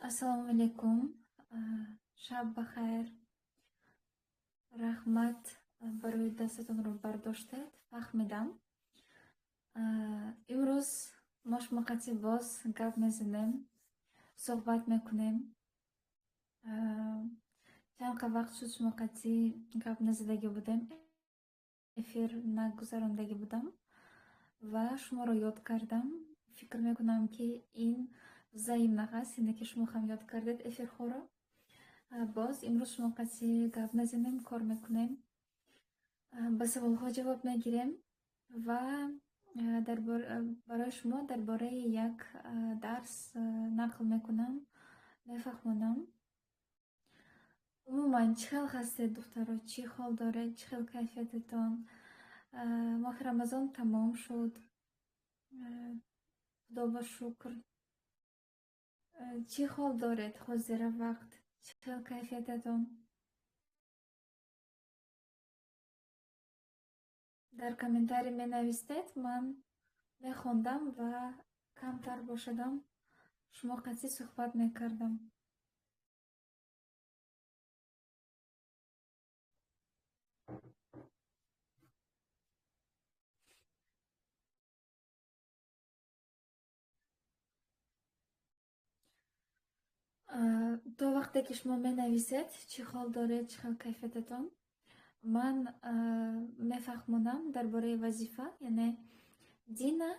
Assalomu alaykum. Shab baxayr. Rahmat барои дастатонро бардоштед. Фаҳмидам. Имрӯз мо шумо қатъи боз гап мезанем, суҳбат мекунем. Чанд вақт шуд шумо қатъи гап назадаги будем, эфир нагузарондаги будам ва шуморо ёд кардам. Фикр мекунам ки ин взаимна ҳаст, ине ки шумо ҳам ёд кардед эфирҳоро. боз имрӯз шумо қатъи гап мезанем, кор мекунем, ба саволҳо ҷавоб мегирем ва барои шумо дар бораи як дарс нақл мекунам, мефаҳмонам. Умуман чӣ хел ҳастед духтаро? Чӣ ҳол доред? Чӣ хел кайфиятатон? моҳи рамазон тамом шуд. худо ба шукр. чӣ ҳол доред ҳозира вақт? чӣ хел кайфиятатон? дар комментарий менавистед, ман мехондам ва камтар бошадам шумо қатъи суҳбат мекардам. то вақте ки шумо менависед чӣ ҳол доред, чӣ хел кайфиятатон, ман мефаҳмонам дар бораи вазифа, яъне дина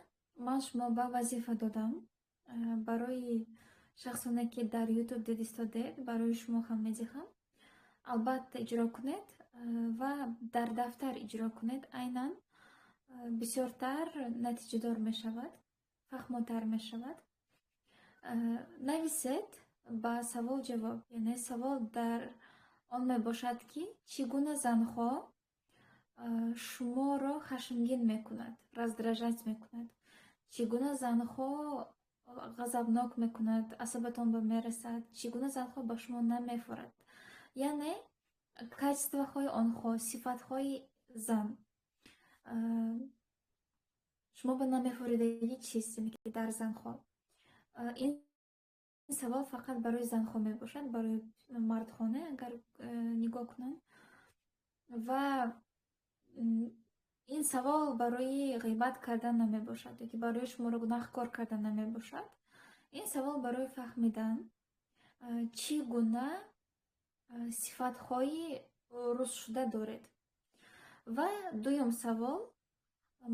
ман шумо ба вазифа додам. барои шахсоне ки дар ютуб дид истодед, барои шумо ҳам медиҳам. албатта иҷро кунед ва дар дафтар иҷро кунед. Айнан бисёртар натиҷадор мешавад, фаҳмотар мешавад. нависед ба савол ҷавоб, яъне савол дар он мебошад ки чӣ гуна занҳо шуморо хашмгин мекунад, раздражать мекунад, чӣ гуна занҳо ғазабнок мекунад, асабатон ба мерасад, чӣ гуна занҳо ба шумо намефорад, яъне качествоҳои онҳо, сифатҳои зан. шумо ба намефоридагӣ чист, яъне ки дар занҳо. ин савол фақат барои занҳо мебошад, барои мардхона агар нигоҳ кунам. ва ин савол барои ғибат кардан намебошад, ёки барои шуморо гунаҳкор кардан намебошад. ин савол барои фаҳмидан чӣ гуна сифатҳои рӯзшуда доред. ва дуюм савол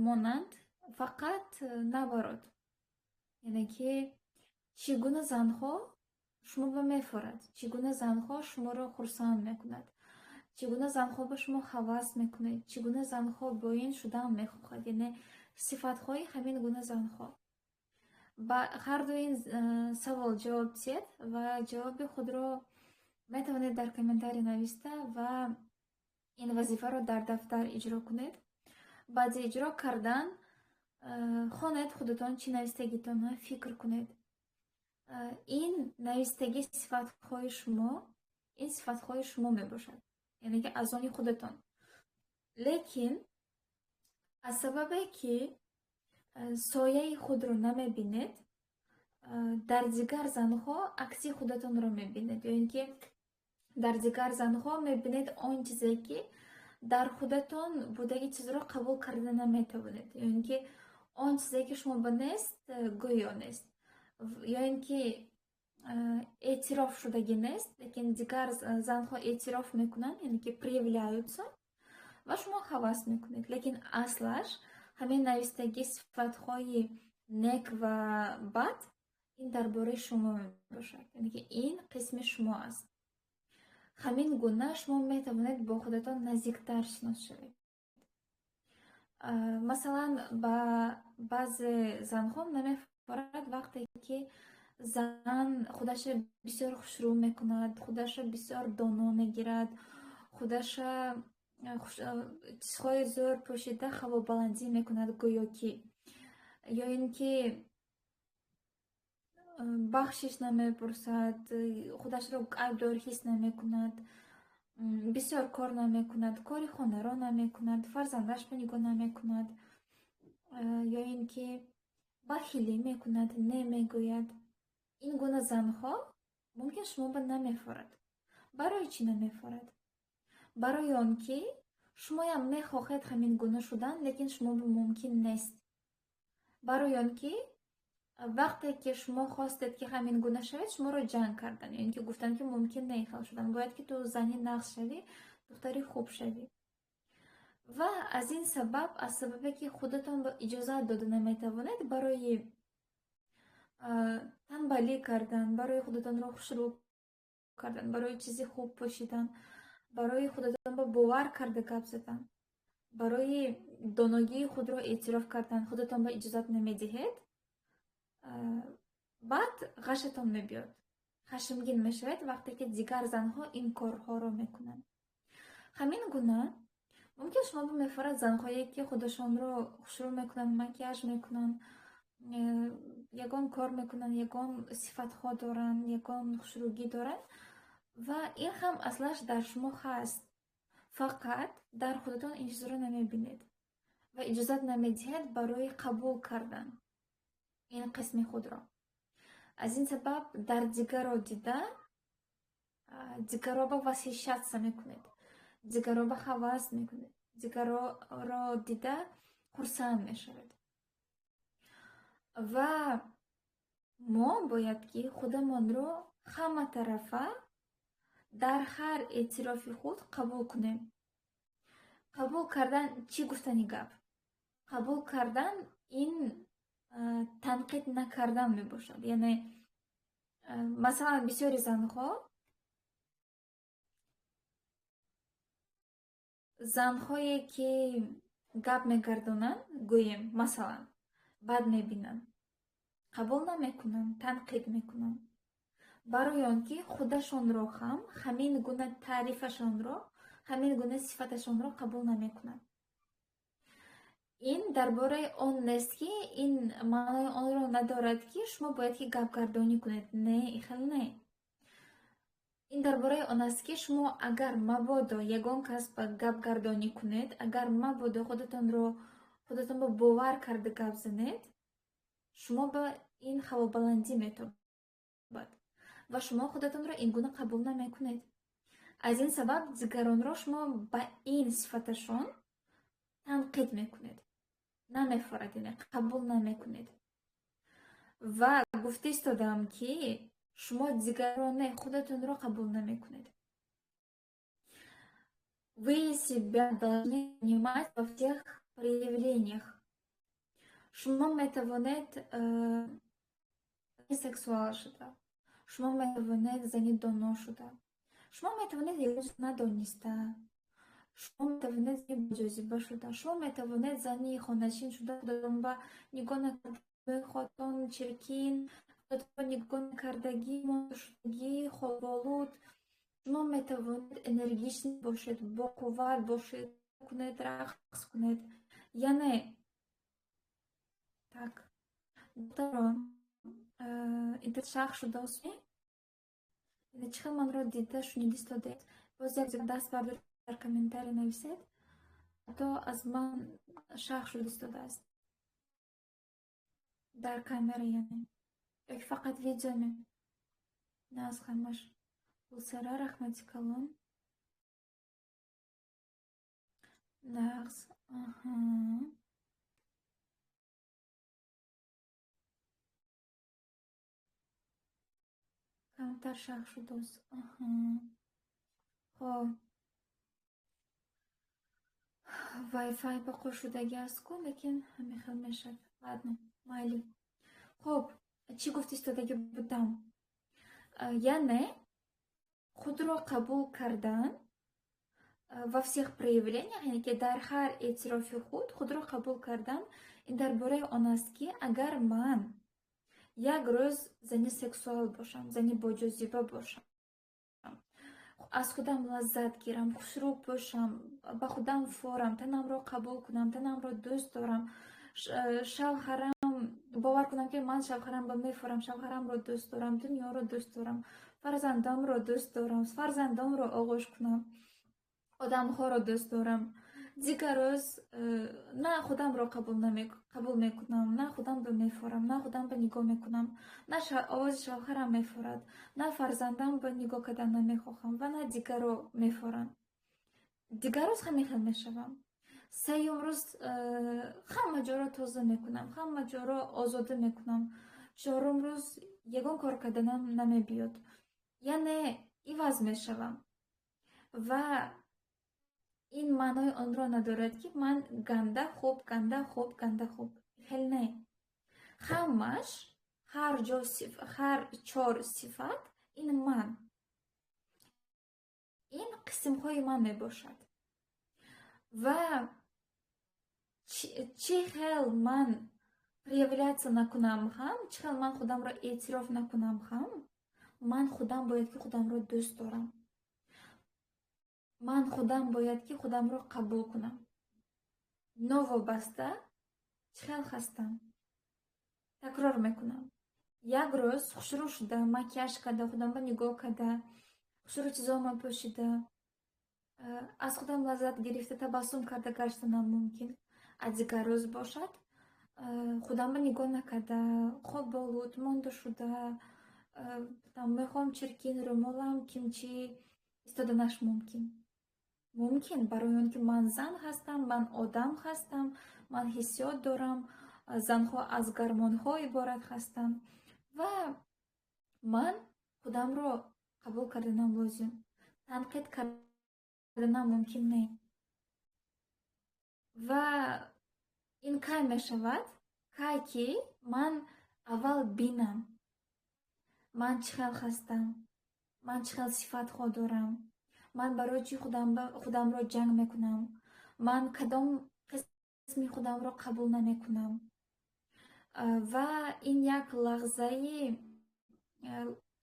монанд фақат набарод, яъне ки чӣ гуна занҳо шуморо мефорад, чӣ гуна занҳо шуморо хурсанд мекунад, чӣ гуна занҳо ба шумо ҳавас мекунад, чӣ гуна занҳо бо ин шудан мехоҳад, яъне сифатҳои ҳамин гуна занҳо. ба ҳарду ин савол ҷавоб диҳед ва ҷавоби худро метавонед дар комментарий нависта ва ин вазифаро дар дафтар иҷро кунед. баъди иҷро кардан хонед худатон чӣ навистагитон, фикр кунед. ин навистаги сифатҳои шумо, ин сифатҳои шумо мебошад, яъне ки аз они худатон. лекин аз сабабе ки сояи худро намебинед, дар дигар занҳо акси худатонро мебинед, ё ин ки дар дигар занҳо мебинед он чизе ки дар худатон будаги чизро қабул карда наметавонед, ё ин ки он чизе ки шумо ба нест гӯё нест, ё ин ки эътироф шудаги нест, лекин дигар занҳо эътироф мекунанд, яъне ки проявляются ва шумо ҳавас мекунед. лекин аслаш ҳамин навистаги сифатҳои нек ва бад ин дар бораи шумо мебошад, яъне ки ин қисми шумо аст. ҳамин гуна шумо метавонед бо худатон наздиктар шинос шавед. масалан ба баъзе занҳо намефорад вақте ки зан худаша бисёр хушрӯ мекунад, худаша бисёр доно мегирад, худаша чизҳои зӯр пӯшида ҳавобаландӣ мекунад, гӯё ки, ё ин ки бахшиш намепурсад, худашро айбдор ҳис намекунад, бисёр кор намекунад, кори хонаро намекунад, фарзандашро нигоҳ намекунад, ё ин ки бахилӣ мекунад, немегӯяд. ин гуна занҳо мумкин шуморо намефорад. барои чӣ намефорад? барои он ки шумоям мехоҳед ҳамин гуна шудан, лекин шумо мумкин нест. барои он ки вақте ки шумо хостед ки ҳамин гуна шавед, шуморо ҷанг кардан, яъне ки гуфтанд ки мумкин не хел шудан, бояд ки ту зани нағз шавӣ, духтари хуб шавӣ. ва аз ин сабаб, аз сабабе ки худатонро иҷозат дода наметавонед барои танбалӣ кардан, барои худатонро хушрӯ кардан, барои чизи хуб пӯшидан, барои худатон ба бовар карда гап задан, барои доногии худро эътироф кардан худатон ба иҷозат намедиҳед, баъд ғашатон мебиёд, хашмгин мешавед вақте ки дигар занҳо ин корҳоро мекунанд. ҳамин гуна мумкин шумо мефарад занҳое ки худашонро хушрӯ мекунанд, макияж мекунанд, ягон кор мекунанд, ягон сифатҳо доранд, ягон хушрӯгӣ доранд ва ин ҳам аслаш дар шумо ҳаст, фақат дар худатон ин чизро намебинед ва иҷозат намедиҳед барои қабул кардан ин қисми худро. аз ин сабаб дар дигарро дида дигарро ба васвишатса мекунед, дигарро ба ҳавас мекунед, дигарро дида хурсанд мешавед. ва мо бояд ки худамонро ҳама тарафа дар ҳар эътирофи худ қабул кунем. қабул кардан чӣ гуфтани гап? қабул кардан ин танқид накардан мебошад. Яъне масалан бисёри занҳое ки гап мегардонанд, гӯем масалан бад мебинанд, қабул намекунанд, танқид мекунанд, барои он ки худашонро ҳам ҳамин гуна таърифашонро, ҳамин гуна сифаташонро қабул намекунанд. ин дар бораи он нест ки ин маънои онро надорад ки шумо бояд ки гапгардонӣ кунед. Не, хел не. ин дар бораи он аст ки шумо агар мабодо ягон кас ба гапгардонӣ кунед, агар мабодо худатон ба бовар карда гап занед, шумо ба ин ҳавобаландӣ метобад ва шумо худатонро ин гуна қабул намекунед. аз ин сабаб дигаронро шумо ба ин сифаташон танқид мекунед, намефорад, яъне қабул намекунед. ва гуфта истодам ки шумо дигароне худатонро қабул намекунед. Вы себя должны понимать во всех проявлениях. шумо метавонед сексуал шуда, шумо метавонед зани доно шуда, шумо метавонед надониста, шумо метавонед зани боҷозиба шуда, шумо метавонед зани хонашин шуда, худатон ба нигоҳ накарда хотон чиркин, худатон нигоҳ накардагӣ, моншудагӣ, хоболуд. шумо метавонед энергичный бошед, боқувват бошед, кунед, рақс кунед. яъне так духтарон интернет шарх шудааст. яъне чӣ хел манро дида шунида истодед? боз як даст бардоред, дар комментарий нависед. то аз ман шарх шуда истодааст дар камера, яъне ёки фақат видеоме, не аз ҳамаш. Гулсара Рахмати Калон. нағз. камтар шарх шудааст. хоб вайфай бақо шудаги аст-ку, лекин ҳамин хел мешавад. ладно, майли. хоб чӣ гуфта истодаги будам? яъне худро қабул кардан во всех проявлениях, яъне ки дар ҳар эътирофи худ худро қабул кардан, ин дар бораи он аст ки агар ман як рӯз зани сексуал бошам, зани боҷозиба бошам, аз худам лаззат гирам, хушрӯ пӯшам, ба худам форам, танамро қабул кунам, танамро дӯст дорам, шавҳарам бовар кунам ки ман шавҳарамро мефорам, шавҳарамро дӯст дорам, дунёро дӯст дорам, фарзандамро дӯст дорам, фарзандамро оғӯш кунам, одамҳоро дӯст дорам, دیگر روز نه خودم را قبول میکنم، نه خودم به میفورم، نه خودم به نگاه میکنم، نه آواز شوهرم میفورد، نه فرزندم به نگاه کردن نمیخواهم و نه دیگر رو میفورم. دیگر روز همین خیلی میشوم. سیوم روز همه جا را تازه میکنم، همه جا را آزاده میکنم. چهارم روز یگان کار کردنم نمیبیاد، یعنی عوض میشوم. و این معنای آن را ندارد که من گنده خوب گنده خوب گنده خوب، خیلی نه. همش هر چهار صفت این من، این قسم های من می باشد. و چی خیل من проявляться نکنم هم، چی خیل من خودم را اعتراف نکنم هم، من خودم باید که خودم را دوست دارم. من خودم باید که خودم را قبول کنم. نوابسته چی خیل هستم. تکرار میکنم. یک روز شروع شده مکیاژ کرده، خودم به نگاه کرده، شروع چیزام پوشیده، از خودم لذت گرفته تبسم کرده گشتنم ممکن. از دیگر روز باشد خودم به نگاه نکرده، خوب بود مانده شده، میخوام چرکین رومالم کیمچی استادنش ممکن برای اون که من زن هستم، من آدم هستم، من حسیات دارم. زنها از گرمانها عبارت هستند و من خودم رو قبول کردنم لازم. تنقید کردنم ممکن نه. و این کی می شود؟ کی که من اول بینم من چقدر هستم، من چقدر صفات خود دارم، من برای چی خودم را جنگ میکنم، من کدام قسمی خودم را قبول نمیکنم. و این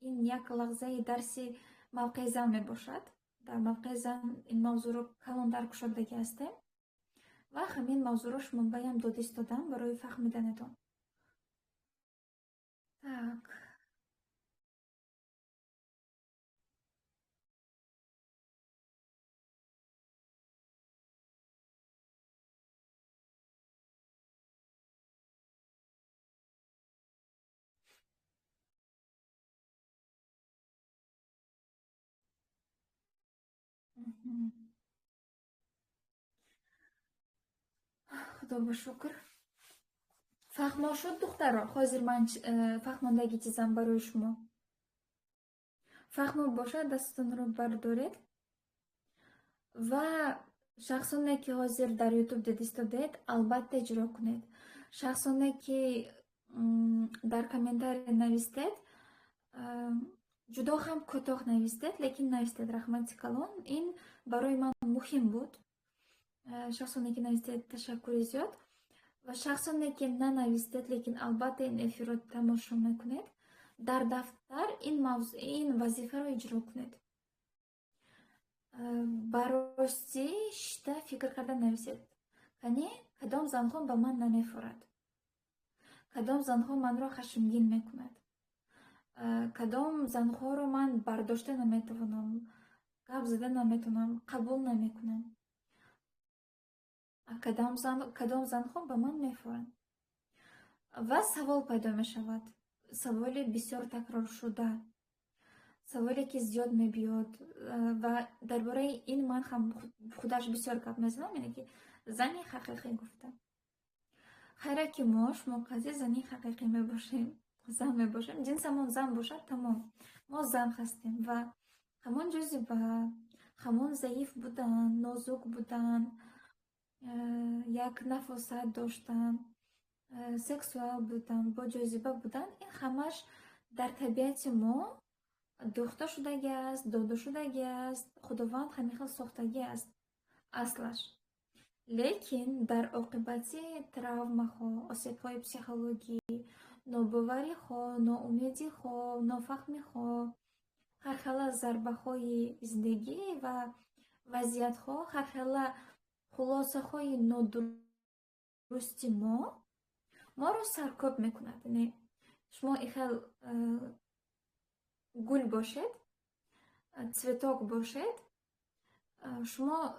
یک لحظه درسی موقع زن می باشد. در موقع زن این موضوع رو کلان درک شدگی هستیم و همین موضوع رو شما بایم دادیست دادم برای فهمیدنتون. Так. Мгм. Xudoga shukr. Fahmo shud духтаро. Hozir man fahmondagi chizam baroy shuma. Fahmo bosha dastun ro bardorед va shaxsonne ki hozir dar YouTube dedist ded albatta ijro kuned. Shaxsonne ki dar kommentariy навистед جدا هم کوتاه نوشتید، لیکن نوشتید رحمتی کلان. این برای من مهم بود. شخصانی که نوشتید تشکر زیاد و شخصانی که ننوشتید لیکن البته این افیر رو تماشا میکنید، در دفتر این وظیفه رو اجرا کنید. براستی شده فکر کرده نوشتید یعنی کدام زنها به من نمیفورد، کدام زنها من را خشمگین میکند، کدام زنها رو من برداشته نمیتونم، گپ زده نمیتونم، قبول نمیکنم. کدام زنها به من میفورند. و سوال پیدا میشود، سوالی بسیار تکرار شده، سوالی که زیاد میبیاد و درباره این من هم خودش بسیار گپ میزنم، اینه که زنی حقیقی گفتم. خیره که شما قضیه زنی حقیقی میباشیم، زن میباشیم، جنسمون زن باشد تمام، ما زن هستیم و همون جزیبه، همون ضعیف بودن، نازک بودن، یک نفاست داشتن، سکسوال بودن، با جاذبه بودن، این همش در طبیعت ما دوخته شدگی است، داده شدگی است. خداوند همین ساختگی است اصلش. لیکن در عاقبت تراومه ها، آسیب های پسیخولوژی، ناباوری ها، ناامیدی ها، نافهمی ها، هرحالا ضربه های زندگی و وضعیت ها، هرحالا خلاصه های نادرستی ما رو سرکوب میکند. یعنی شما ایخل گل باشد، цветок باشد، شما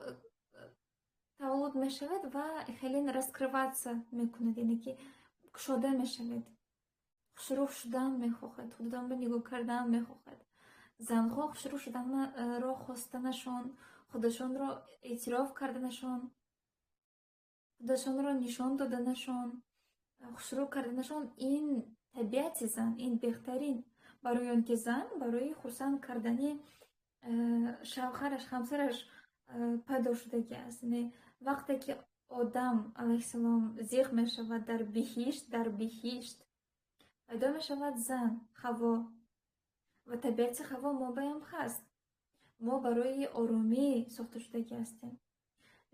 таваллуд мешавад ва хеле раскрываться мекунад, яъне ки кушода мешавад, хушрӯ шудан мехоҳад, худамро нигоҳ кардан мехоҳад. Занҳо хушрӯ шуданро хостанашон, худашонро эътироф карданашон, худашонро нишон доданашон, хушрӯ карданашон ин табиати зан, ин беҳтарин барои он ки зан барои хурсанд кардани шавҳараш, ҳамсараш пайдо шудагӣ аст. Яъне вақте ки одам алайҳиссалом зиқ мешавад дар биҳишт пайдо мешавад зан ҳаво ва табиати ҳаво мо баям ҳаст. Мо барои оромӣ сохта шудагӣ ҳастем.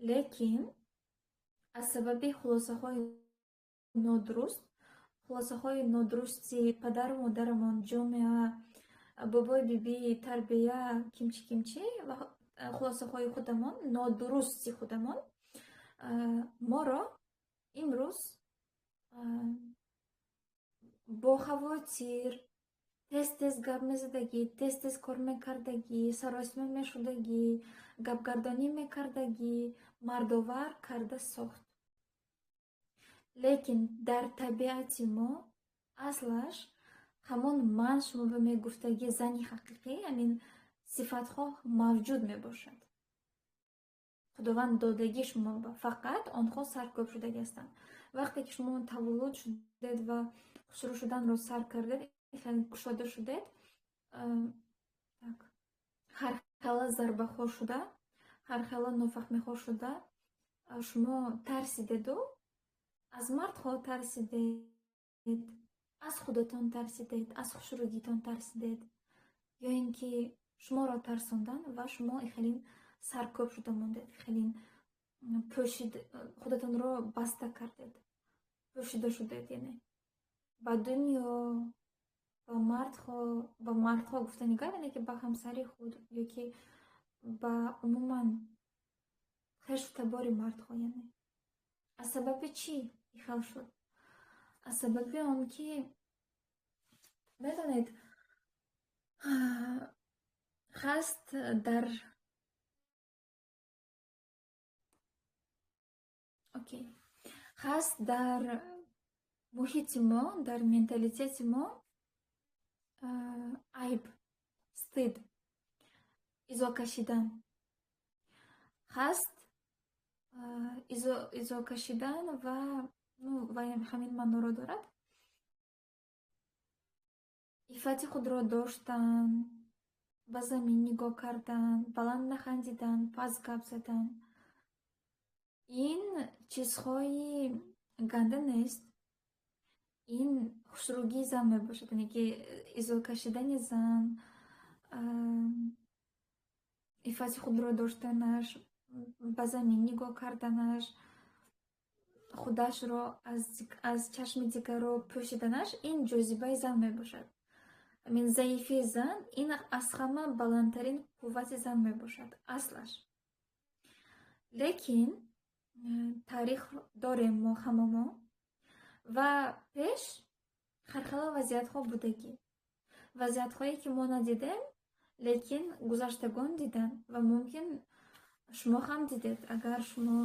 Лекин аз сабаби хулосаҳои нодурусти падару модарамон, ҷомеа, бобои биби, тарбия, кимчи ва хулосаҳои худамон, нодурусти худамон моро имрӯз бо хавотир, тез гап мезадагӣ, тез кор мекардагӣ, саросима мешудагӣ, гапгардонӣ мекардагӣ мардовар карда сохт. Лекин дар табиати мо аслаш ҳамон ман шумо ба мегуфтаги зани ҳақиқӣ, ҳамин сифатҳо мавҷуд мебошад. худованд додаги шумо фақат онҳо саркӯб шудагӣ ҳастанд. вақте ки шумо таваллуд шудед ва хушрӯ шуданро сар кардед, кушода шудед, ҳархела зарбаҳо шуда, ҳархела нофаҳмиҳо шуда, шумо тарсидеду аз мардҳо тарсидед, аз худатон тарсидед, аз хушрӯгитон тарсидед, ё ин ки шуморо тарсонданд ва шумо ихелин саркӯб шуда мондед, ихелин худатонро баста кардед, пӯшида шудед. Яъне ба дунё, ба мардҳо гуфтани гап, яъне ки ба ҳамсари худ ё ки ба умуман хештабори мардҳо. Яъне аз сабаби чӣ ихел шуд? Аз сабаби он ки медонед, хаст дар муҳити мо, дар менталитети мо айб, стид, изо кашидан. Хаст изо кашидан ва ҳамин маъноро дорад. иффати худро доштан, ба замин нигоҳ кардан, баланд нахандидан, паст гап задан. Ин чизҳои ганда нест. Ин хушрӯгии зан мебошад, яъне ки изо кашидани зан, иффати худро доштанаш, ба замин нигоҳ карданаш, худашро аз чашми дигарро пӯшиданаш, ин ҷозибаи зан мебошад. ҳамин заифии зан, ин аз ҳама баландтарин қуввати зан мебошад аслаш. Лекин таърих дорем мо ҳамамо ва пеш ҳархела вазъиятҳо будагӣ. Вазъиятҳое ки мо надидем, лекин гузаштагон дидан ва мумкин шумо ҳам дидед. Агар шумо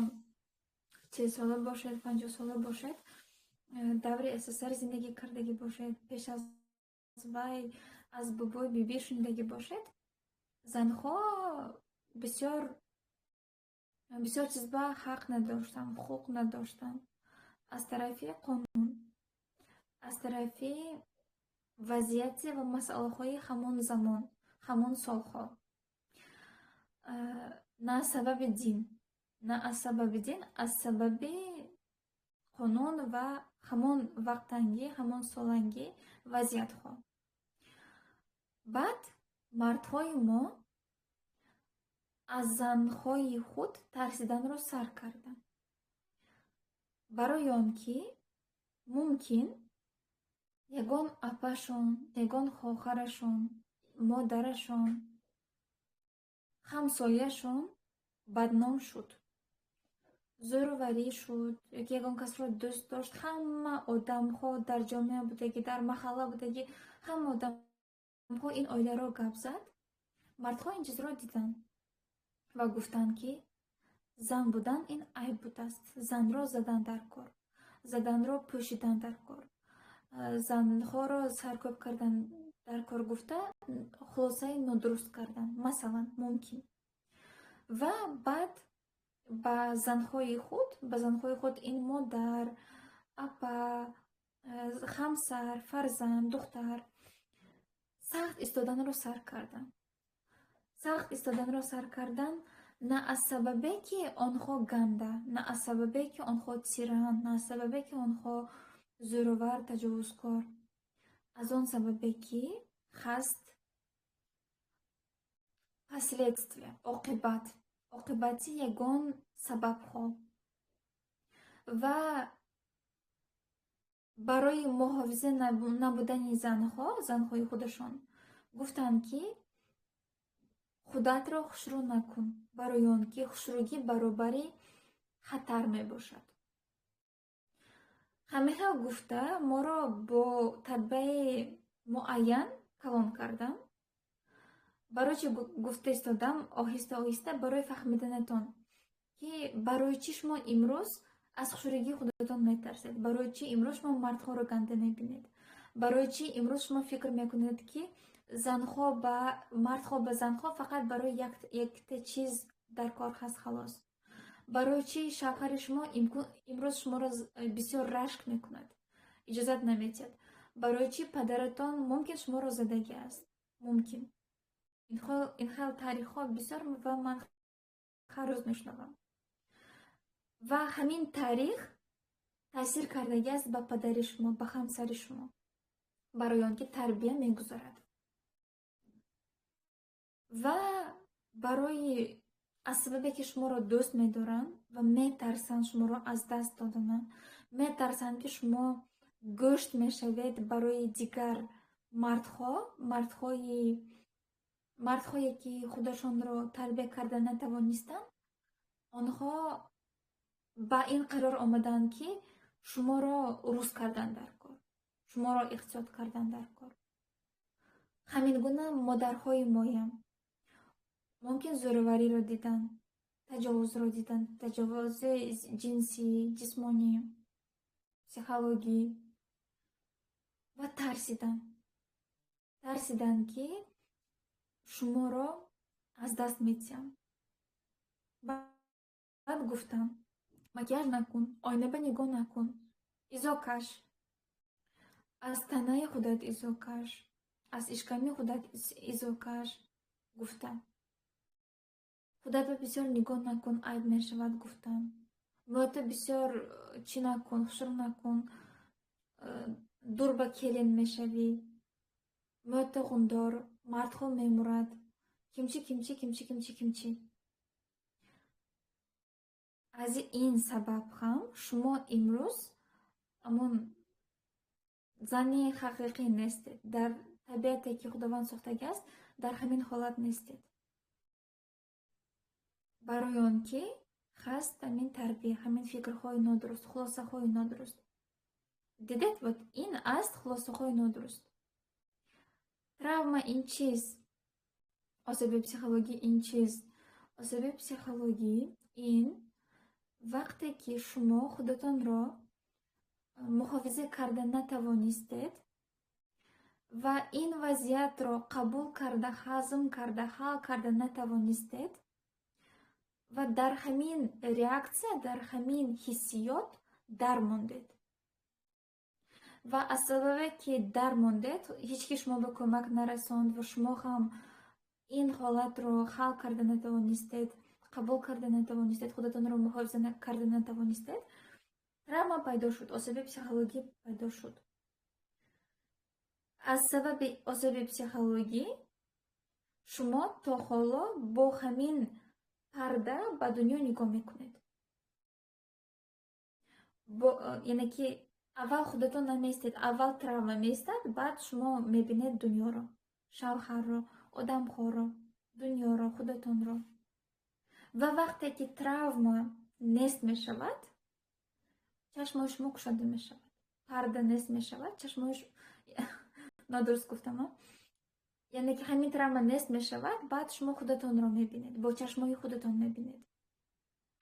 40 сола бошед, 50 сола бошед, даври СССР зиндагӣ кардагӣ бошед, пеш аз вай аз бобои биби шунидагӣ бошед, занҳо бисёр чиз ба ҳақ надоштанд, ҳуқуқ надоштанд аз тарафи қонун, аз тарафи вазъияти ва масъалаҳои ҳамон замон, ҳамон солҳо. На аз сабаби дин, аз сабаби қонун ва ҳамон вақтангӣ, ҳамон солангӣ вазъиятҳо. баъд мардҳои мо аз занҳои худ тарсиданро сар карданд, барои он ки мумкин ягон апашон, ягон хоҳарашон, модарашон, ҳамсояшон бадном шуд, зӯроварӣ шуд, ёки ягон касро дӯст дошт. Ҳама одамҳо дар ҷомеа будагӣ, дар маҳалла будагӣ, ҳама одамҳо ин оиларо гап зад. Мардҳо ин чизро диданд ва гуфтанд ки зан будан ин айб будааст. Занро задан дар кор, заданро пӯшидан дар кор, занҳоро саркӯб кардан дар кор гуфта хулосаи нодуруст кардан масалан мумкин. ва баъд ба занҳои худ ин модар, апа, ҳамсар, фарзанд, духтар сахт истоданро сар кардан на аз сабабе ки онҳо ганда, на аз сабабе ки онҳо тиран, на аз сабабе ки онҳо зӯровар, таҷовузкор, аз он сабабе ки хаст последствия, оқибати ягон сабабҳо. ва барои муҳофиза набудани занҳои худашон гуфтанд ки худатро хушрӯ накун, барои он ки хушрӯгӣ баробари хатар мебошад. Ҳамеҳа гуфта моро бо татбаи муайян калон кардам. барои чӣ гуфта истодам оҳиста оҳиста барои фаҳмиданатон ки барои чӣ шумо имрӯз аз хушрӯгии худатон метарсед, барои чӣ имрӯз шумо мардҳоро ганда мебинед, барои чӣ имрӯз шумо фикр мекунед ки мардҳо ба занҳо фақат барои якта чиз дар кор ҳаст халос. барои чӣ шавҳари шумо имрӯз шуморо бисёр рашк мекунад, иҷозат наметиҳад, барои чӣ падаратон мумкин шуморо задагӣ аст, мумкин. ин хел таърихҳо бисёр ва ман ҳар рӯз мешунавам. ва ҳамин таърих таъсир кардагиаст ба падари шумо, ба ҳамсари шумо, барои он ки тарбия мегузорад. ва барои аз сабабе ки шуморо дӯст медоранд ва метарсанд шуморо аз даст доданан, метарсанд ки шумо гӯшт мешавед барои дигар мардҳое ки худашонро тарбия карда натавонистанд, онҳо ба ин қарор омаданд ки шуморо рӯз кардан дар кор, шуморо иқтисод кардан дар кор. ҳамин гуна модарҳои моям мумкин зӯровариро дидан, таҷовузро дидан, таҷовузи ҷинсӣ, ҷисмонӣ, психологӣ ва тарсидан ки шуморо аз даст медиҳам. баъд гуфтам макияж накун, ойнаба нигоҳ накун, изо каш, аз танаи худат изо каш, аз ишками худат изо каш. гуфтам худатро бисёр нигоҳ накун, айб мешавад. гуфтам моята бисёр чӣ накун, хушрӯ накун, дур ба келин мешавӣ, моята ғундор, мардҳо мемурад, кимчи. аз ин сабаб ҳам шумо имрӯз амон зани ҳақиқӣ нестед, дар табиате ки худованд сохтагааст дар ҳамин ҳолат нестед, барои он ки хаст ҳамин тарбия, ҳамин фикрҳои нодуруст, хулосаҳои нодуруст. дидед, вот ин аст хулосаҳои нодуруст. Травма ин чиз, осеби психологӣ ин чиз. Осеби психологӣ ин вақте ки шумо худатонро муҳофиза карда натавонистед ва ин вазъиятро қабул карда, ҳазм карда, ҳал карда натавонистед ва дар ҳамин реаксия, дар ҳамин ҳиссиёт дармондед. ва аз сабабе ки дармондед, ҳеҷ ки шумо ба кӯмак нарасонд ва шумо ҳам ин ҳолатро ҳал карда натавонистед, қабул карда натавонистед, худатонро муҳофиза карда натавонистед, травма пайдо шуд, осеби психологӣ пайдо шуд. аз сабаби осеби психологӣ шумо то ҳоло бо ҳамин парда ба дунё нигоҳ мекунед. яъне ки аввал худатон наместед, аввал травма меистад, баъд шумо мебинед дунёро, шавҳарро, одамхоро, дунёро, худатонро. ва вақте ки травма нест мешавад, чашмои шумо кушода мешавад, парда нест мешавад, чашмои нодуруст гуфтам, яъне ки ҳамин травма нест мешавад, баъд шумо худатонро мебинед, бо чашмои худатон мебинед.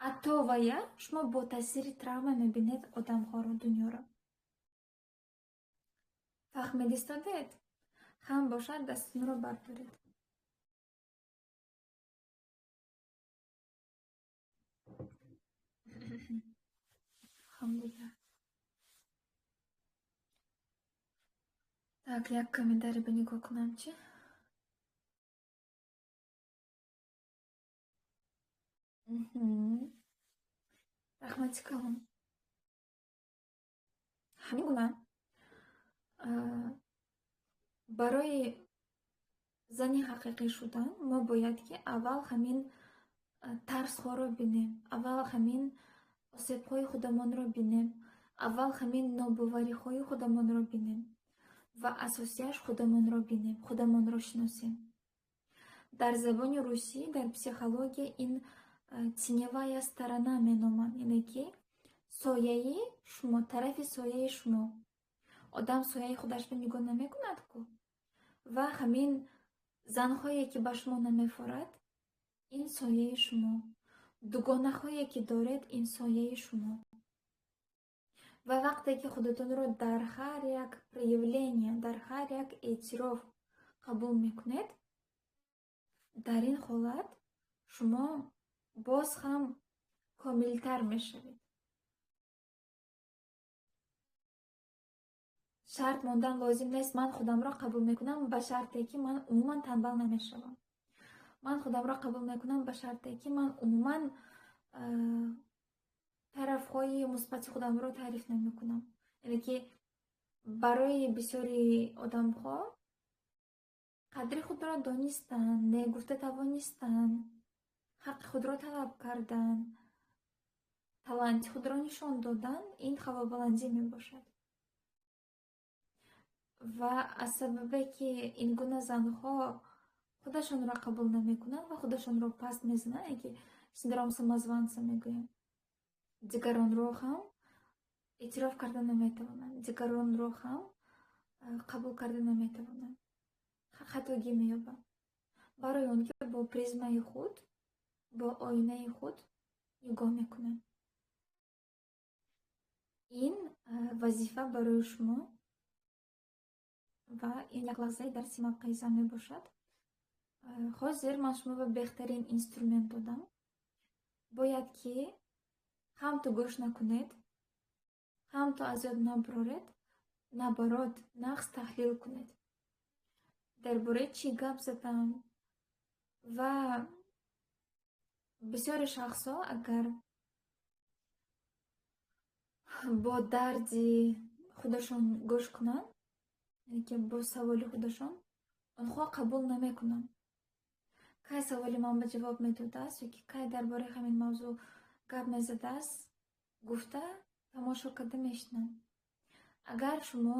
ато ва я шумо бо таъсири травма мебинед одамҳоро, дунёро. фаҳмед истодед? хам бошад, дастонро бардоред. хам буда. Так, як каме дариба нигоҳ кунам чӣ? Рахмати калом. Ҳамин гуна барои зани ҳақиқӣ шудан мо бояд ки аввал ҳамин тарсҳоро бинем, аввал ҳамин осебҳои худамонро бинем, аввал ҳамин нобовариҳои худамонро бинем ва асосияш худамонро бинем, худамонро шиносем. Дар забони русӣ, дар психология ин теневая сторона меноманд, яъне ки сояи шумо, тарафи сояи шумо. Одам сояи худашро нигоҳ намекунад ку. Ва ҳамин занҳое ки ба шумо намефорад, ин сояи шумо. дугонаҳое ки доред, ин сояи шумо. Ва вақте ки худатонро дар ҳар як проявление, дар ҳар як эътироф қабул мекунед, дар ин ҳолат шумо боз ҳам комилтар мешавед. шарт мондан лозим нест. Ман худамро қабул мекунам ба шарте ки ман умуман танбал намешавам. ман худамро қабул мекунам ба шарте ки ман умуман тарафҳои мусбати худамро таъриф намекунам. яъне ки барои бисёри одамҳо қадри худро донистан, негуфта тавонистан, ҳаққи худро талаб кардан, таланти худро нишон додан, ин ҳавобаландӣ мебошад. ва аз сабабе ки ин гуна занҳо худашонро қабул намекунанд ва худашонро паст мезананд, яке синдром самозванца мегӯям, дигаронро ҳам эътироф карда наметавонанд, дигаронро ҳам қабул карда наметавонанд, хатогӣ меёбанд, барои он ки бо призмаи худ, бо оинаи худ нигоҳ мекунанд. ин вазифа барои шумо ва ин як лаҳзаи дарси мавқеи зан мебошад. ҳозир ман шуморо беҳтарин инструмент додам. бояд ки ҳам ту гӯш накунед, ҳам ту аз ёд набарод нағз таҳлил кунед. дар бораи чӣ гап задам ва бисёри шахсҳо агар бо дарди худашон гӯш кунанд, яъне ки бо саволи худашон, онҳо қабул намекунанд. кай саволи ман ба ҷавоб медодааст ё ки кай дар бораи ҳамин мавзӯъ гап мезадааст, гуфта тамошо карда мешинанд. агар шумо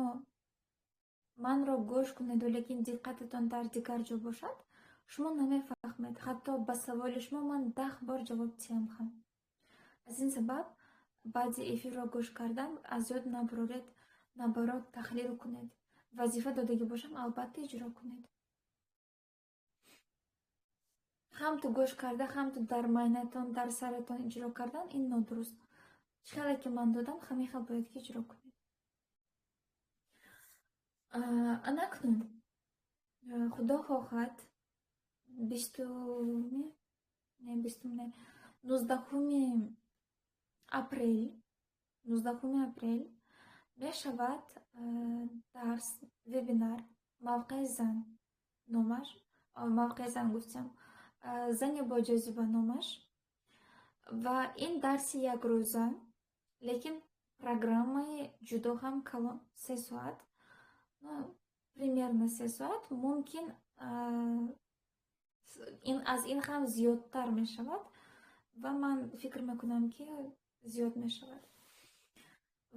манро гӯш кунеду лекин диққататон дар дигар ҷо бошад, шумо намефаҳмед. ҳатто ба саволи шумо ман 10 бор ҷавоб диҳам хам. аз ин сабаб баъди эфирро гӯш кардан аз ёд набароред, набарод таҳлил кунед. вазифа додагӣ бошам, албатта иҷро кунед. ҳам ту гӯш карда, ҳам ту дар майнатон, дар саратон иҷро кардан, ин нодуруст. чӣ хеле ки ман додам, ҳамин хел бояд ки иҷро кунед. анакнун худо хоҳад 19 апрел мешавад дарс, вебинар мавқеи зан номаш, мавқеи зан гуфтам, зани бо ҷозиба номаш. ва ин дарси якрӯза, лекин программаи ҷудо ҳам калон 3 соат, примерно 3 соат, мумкин аз ин ҳам зиёдтар мешавад ва ман фикр мекунам ки зиёд мешавад.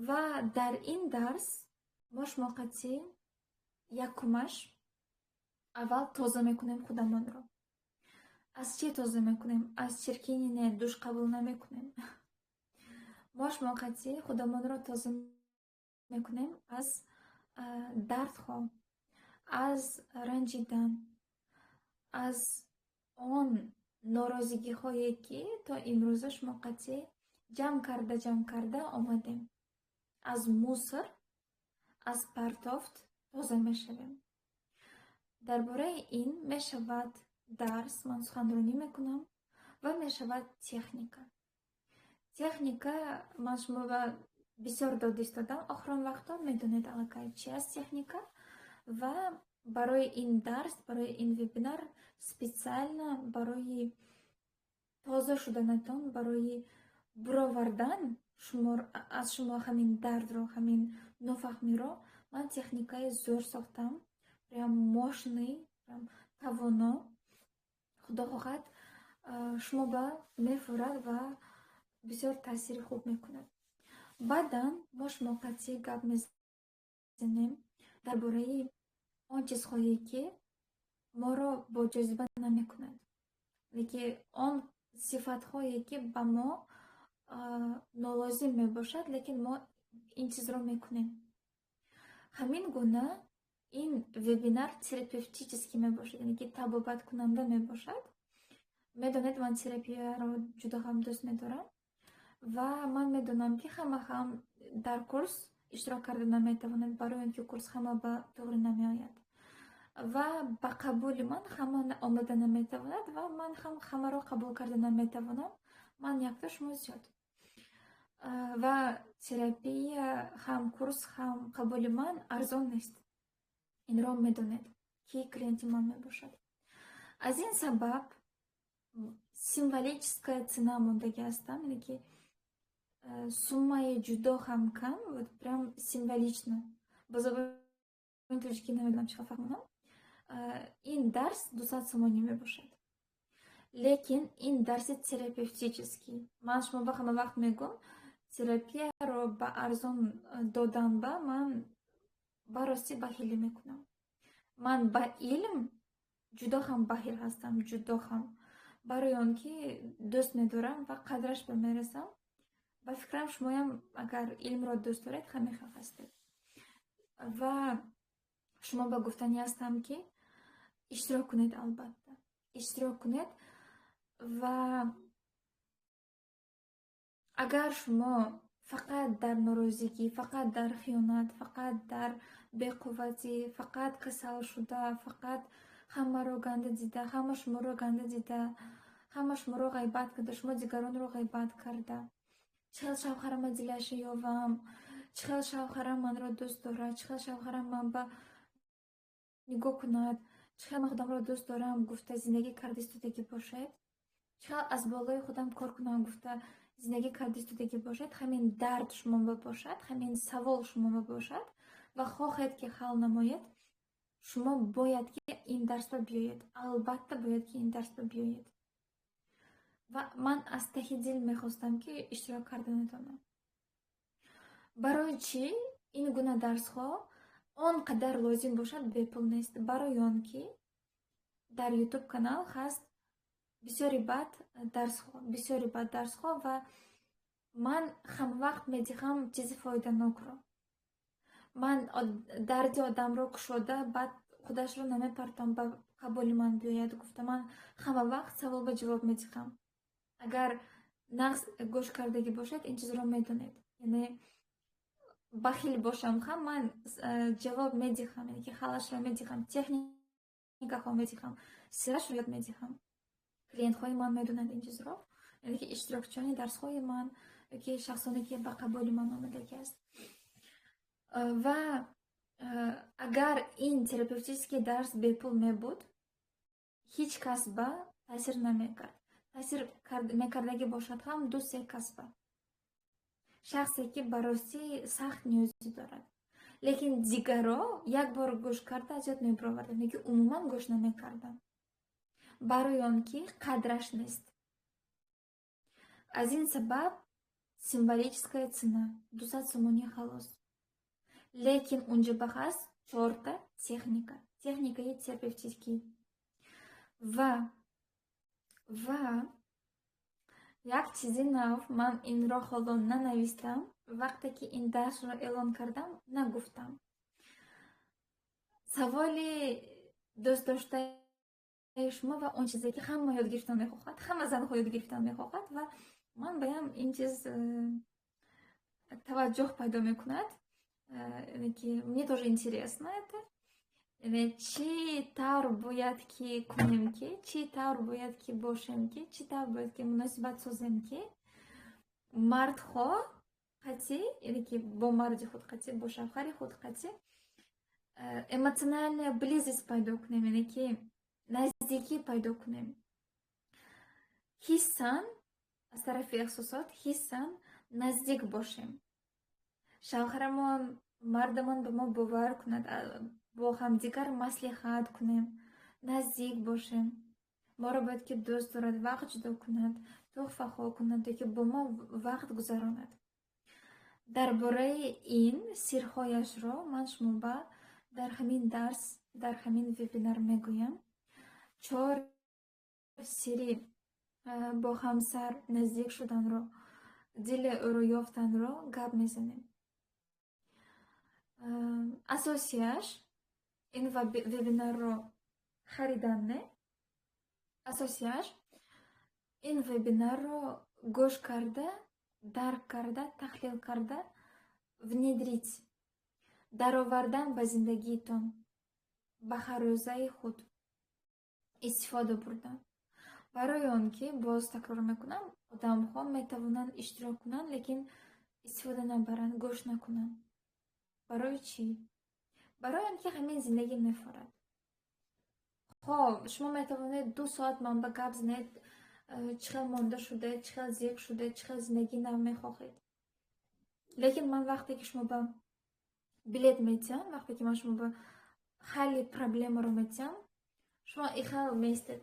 ва дар ин дарс мо шумоқати якумаш аввал тоза мекунем худамонро. аз чӣ тоза мекунем? аз чиркини не душ қабул намекунем. мо шумоқати худамонро тоза мекунем аз дардҳо, аз ранҷидан, аз он норозигиҳое ки то имрӯза шумо қатъи ҷамъ карда омадем. Аз мусор, аз партофт тоза мешавем. дар бораи ин мешавад дарс ман суханронӣ мекунам ва мешавад техника. Техника ман шуморо бисёр дод истодам. Охирон вақто медонед аллакай чи аст техника. Ва барои ин дарс, барои ин вебинар специально барои тоза шуданатон, барои буровардан аз шумо ҳамин дардро, ҳамин нофаҳмиро ман техникаи зӯр сохтам. Прям мощный, прям тавоно. Худо хоҳад шумо ба мефурад ва бисёр таъсири хуб мекунад. Баъдан мо шумо қатъи гап мезанем дар бораи он чизҳое ки моро боҷозиба намекунад, лекин он сифатҳое ки ба мо нолозим мебошад, лекин мо ин чизро мекунем. Ҳамин гуна ин вебинар терапевтический мебошад, яъне ки табобаткунанда мебошад. Медонед ман терапияро ҷудо ҳам дӯст медорам ва ман медонам ки ҳама ҳам дар курс иштирок карда наметавонад, барои он ки курс ҳама ба туғри намеояд ва ба қабули ман ҳама омада наметавонад ва ман ҳам ҳамаро қабул карда наметавонам. Ман якта, шумо зиёд. Ва терапия ҳам курс ҳам қабули ман арзон нест. Инро медонед ки клиенти ман мебошад. Аз ин сабаб символическая цена мондагӣ ҳастам, яъне ки суммаи ҷудо ҳам кам, вот прям символично. Ба забони тоҷикӣ намедонам чӣ фаҳмонам. Ин дарс 200 сомонӣ мебошад. Лекин ин дарси терапевтический. Ман шумо ба ҳама вақт мегӯм, терапияро ба арзон додан ба ман ба ростӣ бахилӣ мекунам. Ман ба илм ҷудо ҳам бахил ҳастам, ҷудо ҳам. Барои он ки дӯст медорам ва қадраш бимерасам. Ба фикрам шумоям агар илмро дӯст доред ҳамин ҳастед. Ва шумо ба гуфтанӣ ҳастам ки иштирок кунед, албатта. Иштирок кунед ва агар шумо фақат дар норозигӣ, фақат дар хиёнат, фақат дар беқувватӣ, фақат касал шуда, фақат ҳамаро ганда дида, ҳама шуморо ганда дида, ҳама шуморо ғайбат карда, шумо дигаронро ғайбат карда. Чӣ хел шавҳарам аз дилаша ёвам, чӣ хел шавҳарам манро дӯст дорад, чӣ хел шавҳарам ман ба нигоҳ кунад, чӣ хел ман худамро дӯст дорам гуфта зиндагӣ карда истодагӣ бошед, чӣ хел аз болои худам кор кунам гуфта зиндагӣ карда истодагӣ бошед. Ҳамин дард шумо мебошад, ҳамин савол шумо мебошад ва хоҳед ки ҳал намоед, шумо бояд ки ин дарсро биёед. Албатта бояд ки ин дарсро биёед. Ва ман аз таҳи дил мехостам ки иштирок карданатонам. Барои чӣ ин гуна дарсҳо он қадар лозим бошад бепул нест? Барои он ки дар YouTube канал ҳаст бисёри бад дарсҳо ва ман ҳамвақт медиҳам чизи фоиданокро. Ман дарди одамро кушода баъд худашро намепартам ба қабули ман биёяд гуфта. Ман ҳама вақт савол ба ҷавоб медиҳам. Агар нағз гӯш кардагӣ бошед, ин чизро медонед. Яъне бахил бошам ҳам ман ҷавоб медиҳам, яъне ки халашро медиҳам, техникаҳо медиҳам, сирашро ёд медиҳам. Клиентҳои ман медонанд ин чизро, яъне ки иштирокчиёни дарсҳои ман yoki шахсоне ки ба қабули ман омадагӣ аст. Ва агар ин терапевтический дарс бепул мебуд, ҳеҷ кас ба таъсир намекард. Таъсир мекардагӣ бошад ҳам 2-3 кас ба. Шахсе ки ба ростӣ сахт ниёзи дорад. Лекин дигаро як бор гӯш карда азиёд мебуровардам, яки умуман гӯш намекардам. Барои он ки қадраш нест. Аз ин сабаб символическая цена 200 сомонӣ халос. Лекин унҷа ҳаст 4 техника. Техникаи терапевтикӣ. Ва як чизи нав ман инро ҳоло нанавистам, вақте ки ин дарсро эълон кардам, нагуфтам. Саволи дӯст доштаи شما و اون چیزی که همه یاد گرفتن میخواهد، همه زنها یاد گرفتن میخواهد و من بایم این چیز توجه پیدا میکند. که мне тоже интересно это. چی طور باید که کنیم که، چی طور باید که باشیم که، چی طور باید که مناسبت سازیم که мардхо қати, یعنی که با مرد خود قطعی، با شوهر خود قطعی эмоциональная близость پیدا کنیم، یعنی که نزدیکی پیدا کنیم. حسن از طرف احساسات، حسن نزدیک باشیم. شوهرمون، مردمون به ما باور کند، با همدیگر مصلحت کنیم، نزدیک باشیم. ما رو باید که دوست دارد، وقت جدا کند، تحفه خواه کند که با ما وقت گذراند. درباره این سرهایش را من شما در همین درس، در همین وبینار میگویم. 4 سری با همسر نزدیک شدن رو، دل او رو یافتن رو گپ میزنیم. اساسیش این وبینار رو خریدن نه. اساسیش این وبینار رو گوش کرده، درک کرده، تحلیل کرده، внедрить، درآوردن به زندگیتون، به هر روزه خود استفاده بردن. برای آن که باز تکرار میکنم، آدم ها میتوانند اشتراک کنند لیکن استفاده نبرند، گوش نکنند. برای چی؟ برای آن که همین زندگی میفرد. خب شما میتوانید 2 ساعت من به گپ زنید، چقدر مانده شده، چقدر زیق شده، چقدر زندگی نمیخواهید. لیکن من وقتی که شما به بلیت میتیم، وقتی که من شما به حل پرابلم رو میتیم، شما ایخال میستید.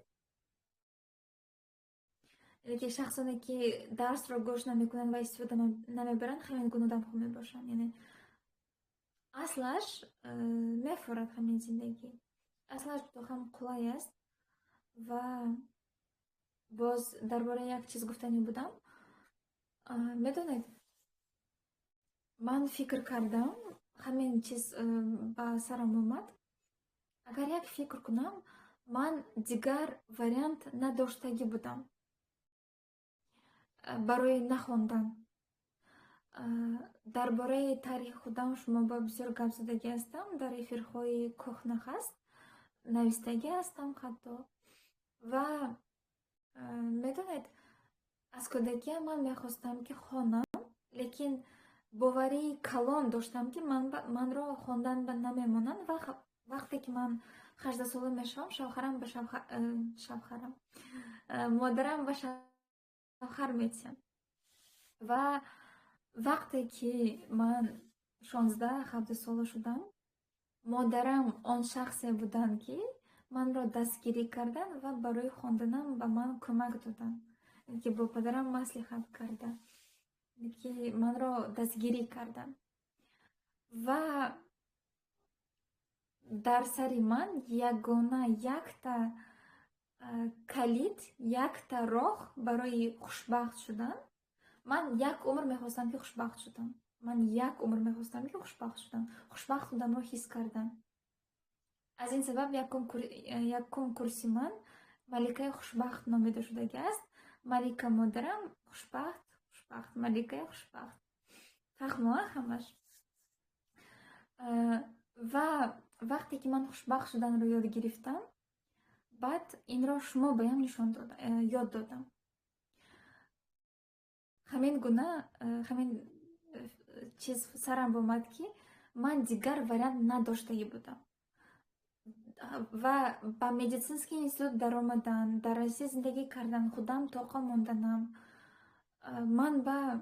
یعنی که شخصانی که درس رو گوش نمیکنن و استفاده نمیبرن، همین گونه آدم ها میباشن. یعنی اصلش میفرد همین زندگی. اصلش تو هم قلای است. و باز درباره یک چیز گفتنی بودم. میدونید من فکر کردم همین چیز با سرم اومد. اگر یک فکر کنم، من دیگر وارینت نداشتگی بودم برای نخوندن. درباره تاریخ خودم شما با بسیار گپ زدگی هستم، در افیرهای کهنه هست، نویسندگی هستم حتی. و میدونید از کودکی من میخواستم که خوانم، لیکن باوری کلان داشتم که من رو خواندن به نمیمونن. و وقتی که من 18 ساله میشم، مادرم به شوهر میتیم. و وقتی که من 16-17 ساله شدم، مادرم آن شخصی بودن که من را دستگیری کردن و برای خواندنم به من کمک دادن. که با پدرم مصلحت کردن که من را دستگیری کردن. و در سری من یگانه یک تا کلید، یک تا راه برای خوشبخت شدن. من یک عمر میخواستم که خوشبخت شدم. خوشبخت خودم رو حس کردم. از این سبب یک کنکورسی من ملکه خوشبخت نامیده شده است. ملکه مادرم خوشبخت، ملکه خوشبخت، فهمه همش. و وقتی که من خوشبخت شدن رو یاد گرفتم، بعد این را شما بایم یاد دادم. همین گونه همین چیز سرم اومد که من دیگر وارینت نداشته بودم. و با медицинский институт در آمدن، در روسیه زندگی کردن، خودم طاقه موندنم من با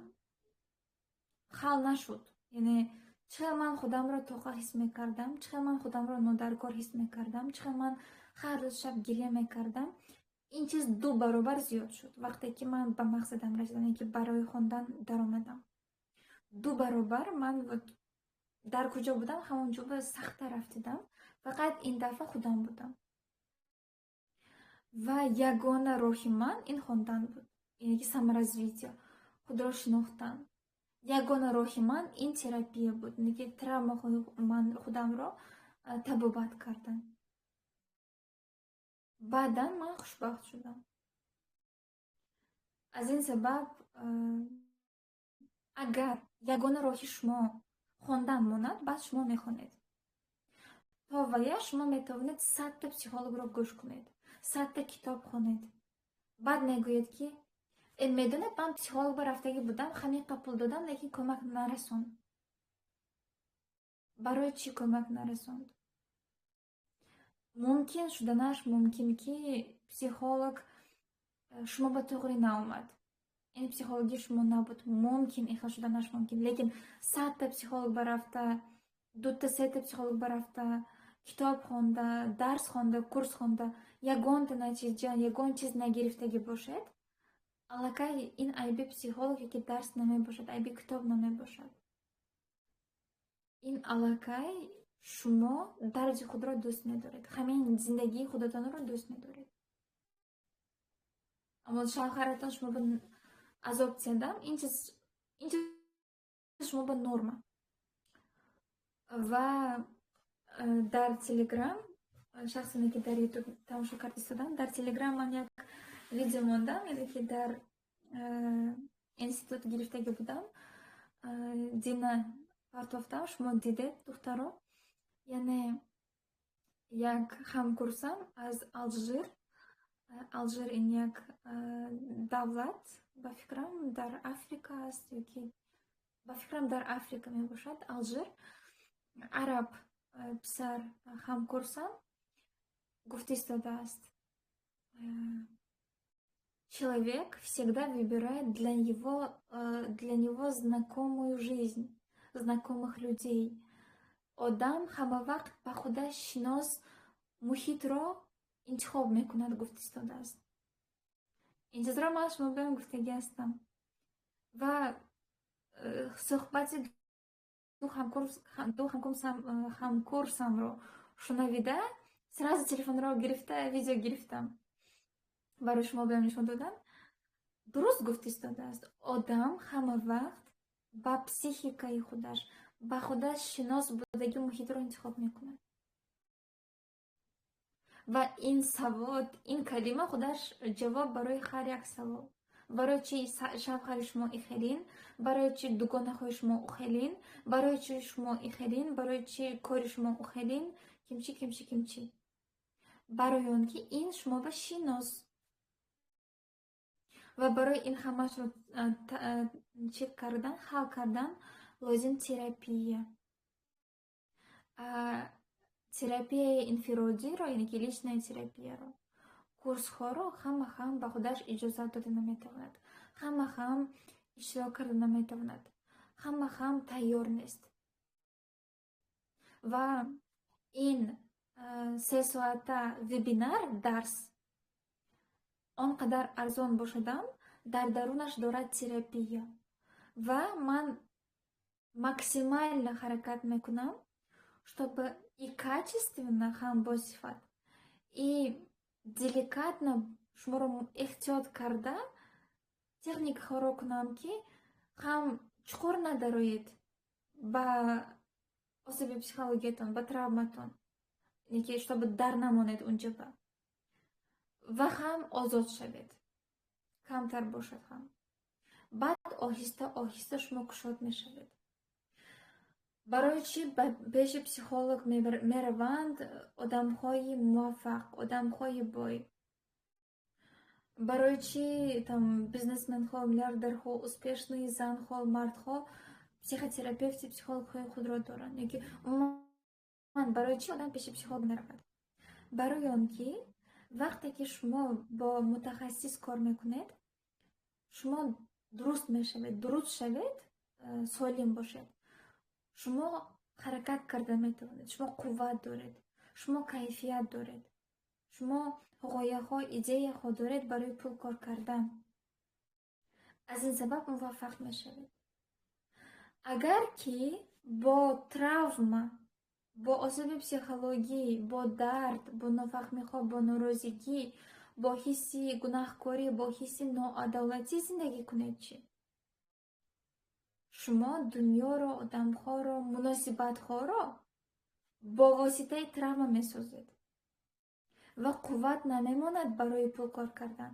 حال نشد. یعنی چقدر من خودم را طاقه حس میکردم، چقدر من خودم را نادرکار حس میکردم، چقدر من هر روز شب گریه میکردم. این چیز 2 برابر زیاد شد وقتی که من به مقصدم رسیدم که برای خواندن در آمدم. 2 برابر من در کجا بودم همونجا به سخت رفتیدم. فقط این دفعه خودم بودم. و یگانه راه من این خواندن بود. یعنی که саморазвитие، خود را شناختن. یگانه راه من این تراپی بود. یعنی که تравما من خودم را تبابت کردن. баъдан ман хушбахт шудам. Аз ин сабаб агар ягона роҳи шумо хондан монад, баъд шумо мехонед. То вая шумо метавонед 100 та психологро гӯш кунед, 100 та китоб хонед. баъд мегӯед ки медонед ман психологба рафтагӣ будам, хамиқа пул додам, лекин кӯмак нарасонд. барои чӣ кӯмак нарасонд? мумкин шуданаш мумкин ки психолог шумо ба тоғри наомад. ин психологи шумо набуд. мумкин ин хел шуданаш мумкин. Лекин 100 та психолог ба рафта, 2 та 3 та психолог ба рафта, китоб хонда, дарс хонда, курс хонда, ягонта натиҷа, ягон чиз нагирифтагӣ бошед, аллакай ин айби психолог ки дарс намебошад, айби китоб намебошад. ин аллакай шумо дарди худро дӯст медоред, ҳамин зиндагии худатонро дӯст медоред. аммо шавҳаратон шумо ба азоб цедам, ин чиз шумо ба норма. ва дар телеграм, шахсоне ки дар ютуб тамошо карда истодам, дар телеграм ман як видео мондам, яъне ки дар институт гирифтагӣ будам. Дина партофтам, шумо дидед духтаро, яъне як ҳамкурсам аз Алжир. Алжир ин як давлат, ба фикрам дар Африка аст, ёки ба фикрам дар Африка мебошад. Алжир араб писар ҳамкурсам гуфта истодааст: человек всегда выбирает для него знакомую жизнь, знакомых людей. Одам ҳама вақт ба худаш шинос муҳитро интихоб мекунад, гуфта истодааст. интизорам аз шумо биём гуфтагӣ ҳастам. ва суҳбати ду ҳамкурсамро шунавида, сразу телефонро гирифта видео гирифтам, барои шумо биём нишон додам. дуруст гуфта истодааст. Одам ҳама вақт ба психикаи худаш, ба худаш шинос будагӣ муҳитро интихоб мекунад. ва ин савод, ин калима худаш ҷавоб барои ҳар як савол. барои чӣ шавҳари шумо ихелин, барои чӣ дугонаҳои шумо ухелин, барои чӣ шумо ихелин, барои чӣ кори шумо ухелин, кимчи. барои он ки ин шумо ба шинос. ва барои ин ҳамашро чӣ кардан, ҳал кардан лозим терапия. терапияи инфиродиро, яъне ки личная терапияро, курсҳоро ҳама ҳам ба худаш иҷозат дода наметавонад. ҳама ҳам иштирок карда наметавонад. ҳама ҳам тайёр нест. ва ин 3 соата вебинар дарс он қадар арзон бошадам, дар дарунаш дорад терапия. ва ман максимально ҳаракат мекунам, чтобы и качественно, ҳам босифат, и деликатно шуморо эҳтиёт карда техникаҳоро кунам, ки ҳам чуқур надароед ба осиби психологиятон, ба травматон, ки чтобы дар намонед унҷоба, ва ҳам озод шавед, камтар бошад ҳам. баъд оҳиста оҳиста шумо кушод мешавед. барои чӣ ба пеши психолог мераванд одамҳои муваффақ, одамҳои бой? барои чӣ там бизнесменҳо, миллиардерҳо, успешные занҳо, мардҳо психотерапевти, психологҳои худро доранд? Ёки умуман барои чӣ одам пеши психолог меравад? барои он ки вақте ки шумо бо мутахассис кор мекунед, шумо дуруст мешавед, дуруст шавед, солим бошед. шумо ҳаракат карда метавонед, шумо қувват доред, шумо кайфият доред, шумо ғояҳо, идеяҳо доред барои пул кор кардан. аз ин сабаб муваффақ мешавед. агар ки бо травма, бо осиби психологӣ, бо дард, бо нофаҳмиҳо, бо норозигӣ, бо ҳисси гунаҳкорӣ, бо ҳисси ноадовлатӣ зиндагӣ кунед, чӣ? шумо дунёро, одамҳоро, муносибатҳоро бо воситаи травма месозед. ва қувват намемонад барои пул кор кардан.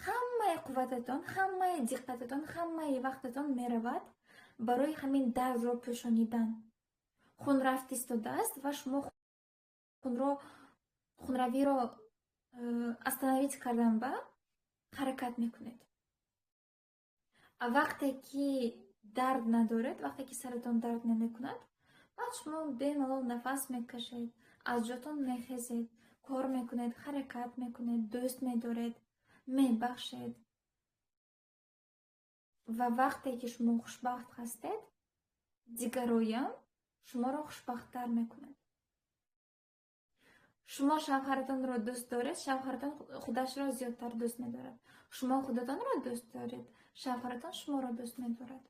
ҳамаи қуввататон, ҳамаи диққататон, ҳамаи вақтатон меравад барои ҳамин давро пӯшонидан. Хунрафт истодааст ва шумо хунравиро остановить кардан ба ҳаракат мекунед. А вақте ки дард надоред, вақте ки саратон дард намекунад, баъд шумо бемалол нафас мекашед, аз ҷотон мехезед, кор мекунед, ҳаракат мекунед, дӯст медоред, мебахшед. ва вақте ки шумо хушбахт ҳастед, дигароям шуморо хушбахттар мекунад. шумо шавҳаратонро дӯст доред, шавҳаратон худашро зиёдтар дӯст медорад. шумо худатонро дӯст доред, шавҳаратон шуморо дӯст медорад.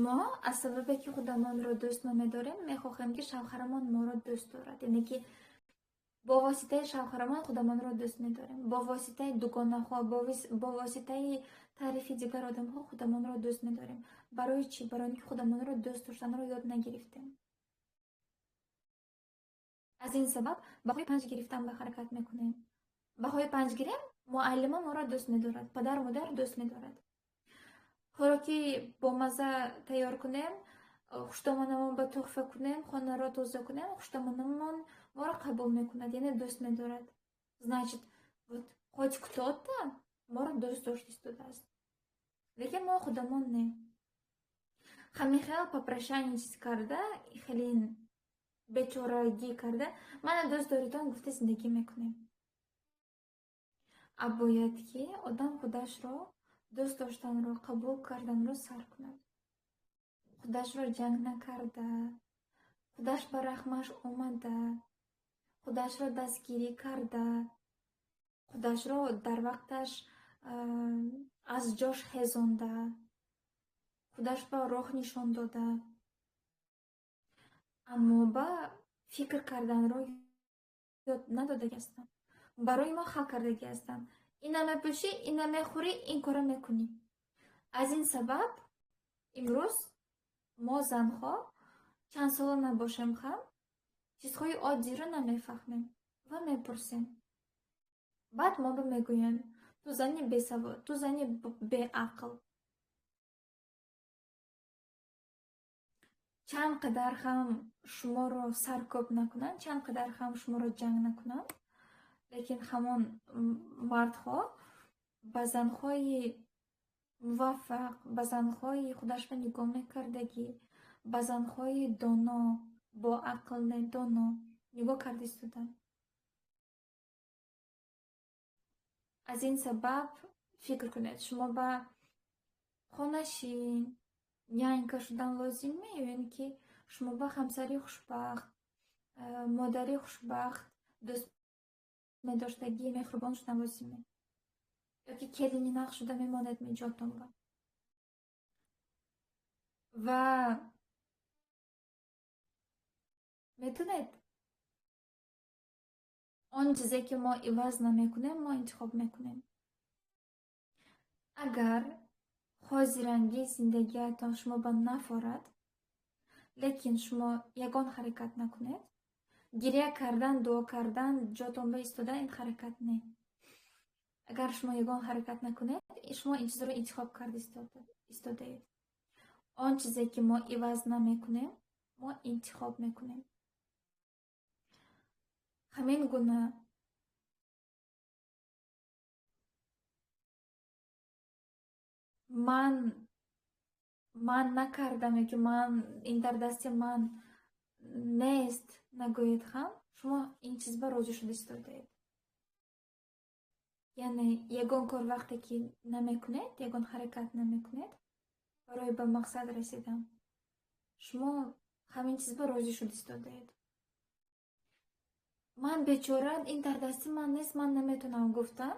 мо аз сабабе ки худамонро дӯст намедорем, мехоҳем ки шавҳарамон моро дӯст дорад. яъне ки бо воситаи шавҳарамон худамонро дӯст медорем. Бо воситаи дугонаҳо, бо воситаи таърифи дигар одамҳо худамонро дӯст медорем. Барои чӣ? Барои ин ки худамонро дӯст доштанро ёд нагирифтем. аз ин сабаб баҳои панҷ гирифтан ба ҳаракат мекунем. баҳои панҷ гирем, муаллима моро дӯст медорад, падару модар дӯст медорад. хӯроки бомаза тайёр кунем, хуштомонамон ба тухфа кунем, хонаро тоза кунем, хуштомонамон моро қабул мекунад, яъне дӯст медорад. Значит, вот хоть кто-то моро дӯст дошт истодааст. Лекин мо худамон не. Хамихел попрошайничество карда, хелин бечорагӣ карда, мана дӯст доритон гуфта зиндагӣ мекунем. А бояд ки одам худашро дӯст доштанро, қабул карданро сар кунад. худашро ҷанг накарда, худаш ба рахмаш омада, худашро дастгирӣ карда, худашро дар вақташ аз ҷош хезонда, худашро роҳ нишон дода. аммо ба фикр карданро ёд надодаги ҳастанд. барои мо хал кардаги ҳастанд. ина мепӯшӣ, ина мехӯрӣ, ин кора мекунӣ. аз ин сабаб имрӯз мо занҳо чанд сола набошем хам чизҳои оддиро намефаҳмем ва мепурсем. баъд мо ба мегӯянд ту зани бесавод, ту зани беақл. чанд қадар ҳам шуморо саркӯб накунанд, чанд қадар ҳам шуморо ҷанг накунанд, лекин ҳамон мардҳо ба занҳои муваффақ, ба занҳои худашро нигоҳ мекардагӣ, ба занҳои доно, боақл доно нигоҳ карда истоданд. аз ин сабаб фикр кунед, шумо ба хонашин, нянька шудан лозим меёед ки шумо ба ҳамсари хушбахт, модари хушбахт дӯст медоштагӣ, меҳрубон шудан лозим меёед. ёки келини нақ шуда мемонед ҷотонро. ва метунед он чизе ки мо иваз намекунем, мо интихоб мекунем. агар ҳозирангии зиндагиатон шумо ба наф орад, лекин шумо ягон ҳаракат накунед, гирья кардан, дуо кардан, ҷотон ба истодан, ин ҳаракат не. агар шумо ягон ҳаракат накунед, шумо ин чизро интихоб карда истодаед. он чизе ки мо иваз намекунем, мо интихоб мекунем. ҳамин гуна ман накардам ёки ин дар дасти ман нест нагӯед хам, шумо ин чиз ба розӣ шуда истодаед. яъне ягон кор вақте ки намекунед, ягон ҳаракат намекунед барои ба мақсад расидан, шумо ҳамин чиз ба розӣ шуда истодаед. ман бечора, ин дар дасти ман нест, ман наметунам гуфтан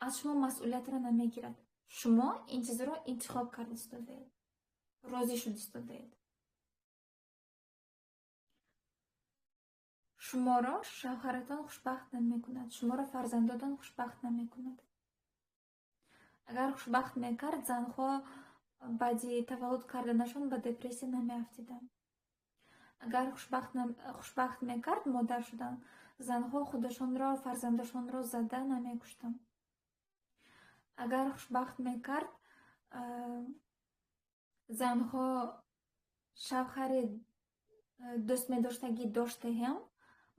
аз шумо масъулиятро намегирад. шумо ин чизро интихоб карда истодаед, розӣ шуда истодаед. шуморо шавҳаратон хушбахт намекунад, шуморо фарзандодон хушбахт намекунад. агар хушбахт мекард, занҳо баъди таваллуд карданашон ба депрессия намеафтиданд. агар хушбахт мекард модар шудан, занҳо худашонро, фарзандашонро зада намекуштанд. агар хушбахт мекард, занҳо шавҳари дӯстмедоштагӣ доштаҳам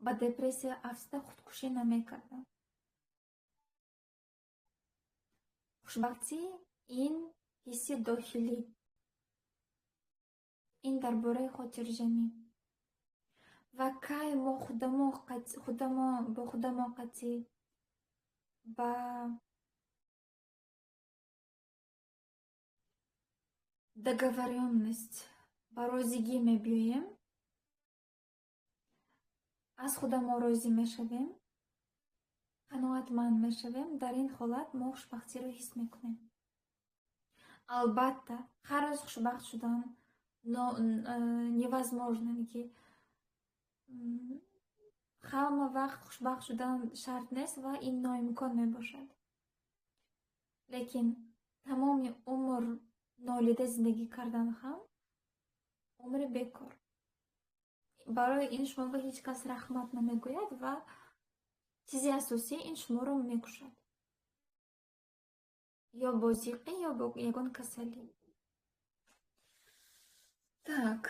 ба депрессия афзида худкушӣ намекарданд. хушбахтӣ ин ҳисси дохилӣ, ин дар бораи хотирҷамӣ. ва кай мо бо худамо қатъӣ ба договорённость, ба розигӣ мебиёем, аз худамо розӣ мешавем, қаноатманд мешавем, дар ин ҳолат мо хушбахтиро ҳис мекунем. албатта ҳар рӯз хушбахт шудан невозможно, ки ҳама вақт хушбахт шудан шарт нест ва ин ноимкон мебошад. лекин тамоми умр нолида зиндагӣ кардан ҳам умри бекор. барои ин шуморо ҳеҷ кас раҳмат намегӯяд ва чизи асосӣ ин шуморо мекушад. ё бо зиқӣ, ё бо ягон касалӣ. Так.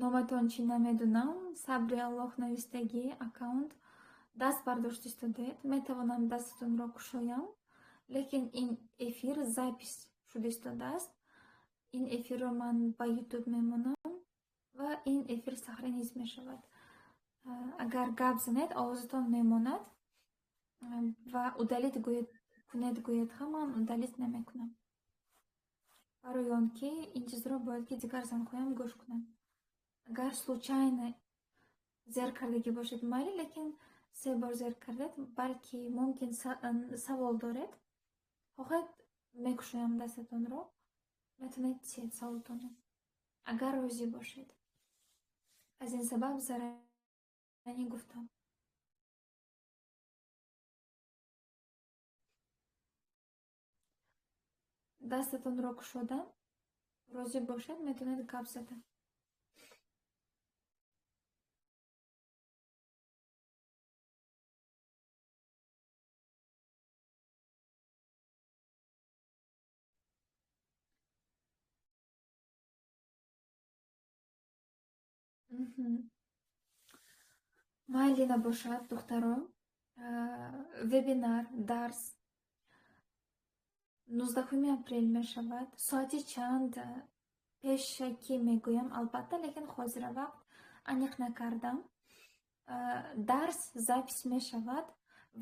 номатон чӣ намедонам. Сабри Аллоҳ навистагӣ аккаунт даст бардошт истодаед. Метавонам дастатонро кушоям, лекин ин эфир запис шуда истодааст. ин эфирро ман ба YouTube мемонам ва ин эфир сахраниз мешавад. агар гап занед, овозатон мемонад ва удалит кунед гӯед ҳам ман удалит намекунам. барои он ки ин чизро бояд ки дигар занҳоям гӯш кунанд. агар случайно зер кардагӣ бошед майли, лекин 3 бор зер кардед, балки мумкин савол доред, хоҳед мекушоям дастатонро, метавонед чиед саволтонро, агар розӣ бошед. аз ин сабаб зарани гуфтам. дастатонро кушодам, розӣ бошед, метавонед гап зада. майли набошад духтарон. вебинар, дарс 19 апрел мешавад. соати чанд пешакӣ мегӯям албатта, лекин ҳозира вақт аниқ накардам. дарс запис мешавад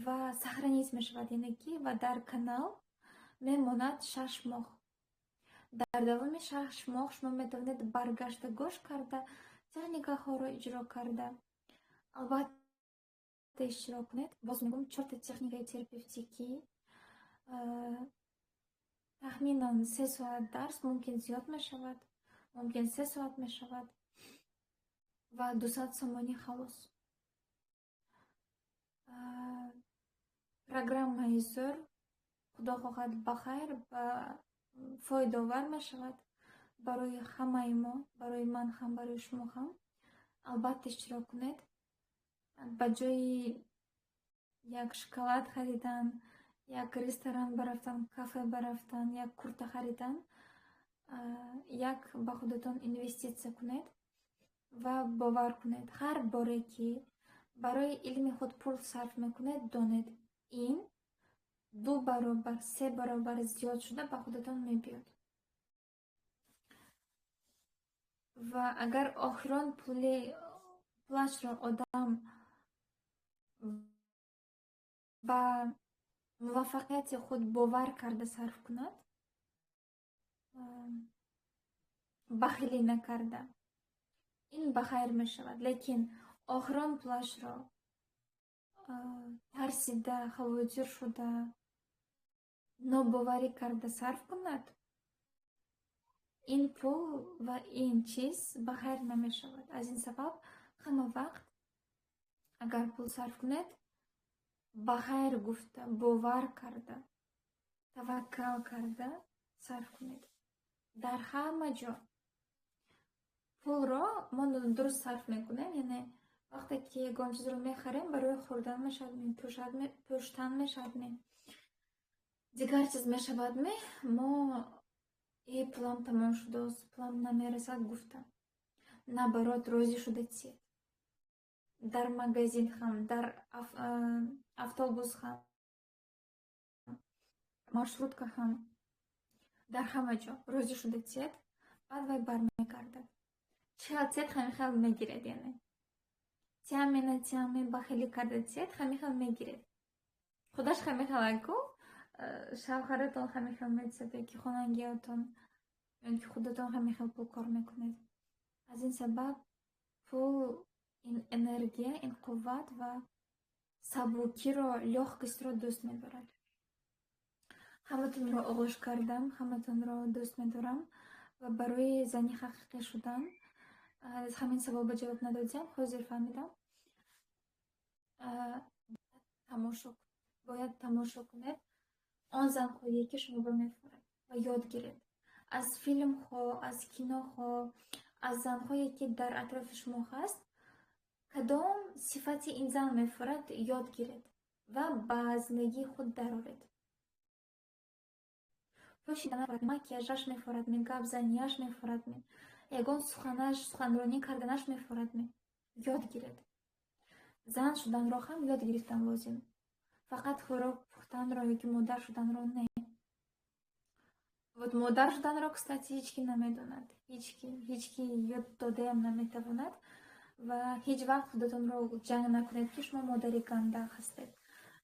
ва сахраниз мешавад, яъне ки ва дар канал мемонад 6 моҳ. дар давоми 6 моҳ шумо метавонед баргашта гӯш карда, техникаҳоро иҷро карда. албатта иштирок кунед. боз мегӯям 4 техникаи терапевтикӣ, тахминан 3 соат дарс, мумкин зиёд мешавад, мумкин 3 соат мешавад ва 200 сомонӣ халос. программаи зӯр худо хоҳад ба хайр ва фоидаовар мешавад барои ҳамаи мо, барои ман ҳам, барои шумо ҳам. албатта иштирок кунед. ба ҷои як шоколад харидан, як ресторан барафтан, кафе барафтан, як курта харидан, як ба худатон инвеститсия кунед ва бовар кунед. ҳар боре ки барои илми худ пул сарф мекунед, донед ин 2 баробар, 3 баробар зиёд шуда ба худатон мебиёд. ва агар охирон пулашро одам ба муваффақияти худ бовар карда сарф кунад, бахилӣ накарда, ин ба хайр мешавад. лекин охирон пулашро тарсида, хавотир шуда, нобоварӣ карда сарф кунад, ин пул ва ин чиз ба хайр намешавад. аз ин сабаб ҳама вақт агар пул сарф кунед, ба хайр гуфта, бовар карда, таваккал карда сарф кунед. Дар ҳама ҷо пулро мо дуруст сарф мекунем, яъне вақте ки ягон чизро мехарем, барои хӯрдан мешавадме, пӯштан мешавадме, дигар чиз мешавадме, мо пулам тамом шудааст, пулам намерасад гуфтам. Наоборот, розӣ шуда тиед. Дар магазин ҳам, дар автобус ҳам, маршрутка ҳам, дар ҳама ҷо розӣ шуда тиед, баъд вай бармегардад. Чил тиед ҳамихел мегиред, яъне тиаме ба хеле карда тиед, ҳамихел мегиред. худаш ҳамихел аку шавҳаратон ҳамихел метисад, ёки хонагиятон, ёки худатон ҳамихел пул кор мекунед. аз ин сабаб пул ин энергия, ин қувват ва сабукиро, лёгкостиро дӯст медорад. ҳаматонро оғӯш кардам, ҳаматонро дӯст медорам ва барои зани ҳақиқӣ шудан ҳамин савол ба ҷавоб надодем. ҳозир фаҳмидам. Бояд тамошо кунед он занҳое ки шуморо мефурад ва ёд гиред. Аз филмҳо, аз киноҳо, аз занҳое ки дар атрофи шумо ҳаст, кадом сифати ин зан мефурад, ёд гиред ва ба зиндагии худ дароред. Пӯшидан макияжаш мефурадме, гапзанияш мефурадме, ягон суханронӣ карданаш мефурадме. Ёд гиред. Зан шуданро ҳам ёд гирифтан лозим. Фақат хӯрок пухтанро ёки модар шуданро не. Вот модар шуданро, кстати, ҳеҷ ки намедонад. Ҳеҷ ки ёд додаам наметавонад ва ҳеҷ вақт худатонро ҷанг накунед ки шумо модари ганда ҳастед.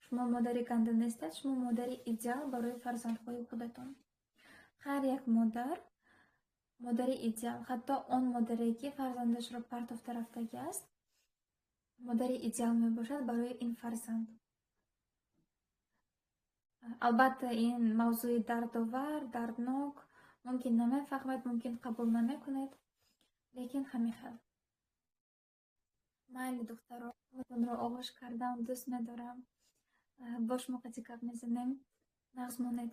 шумо модари ганда нестед, шумо модари идеал барои фарзандҳои худатон. ҳар як модари идеал, ҳатто он модаре ки фарзандашро партофта рафтагӣ аст, модари идеал мебошад барои ин фарзанд. албатта ин мавзӯи дардовар, дарднок, мумкин намефаҳмед, мумкин қабул намекунед, лекин ҳамихел. майли духтаро, ҳаматонро оғӯш кардам, дӯст медорам. Бо шумо қати гап мезанем. нағз монед.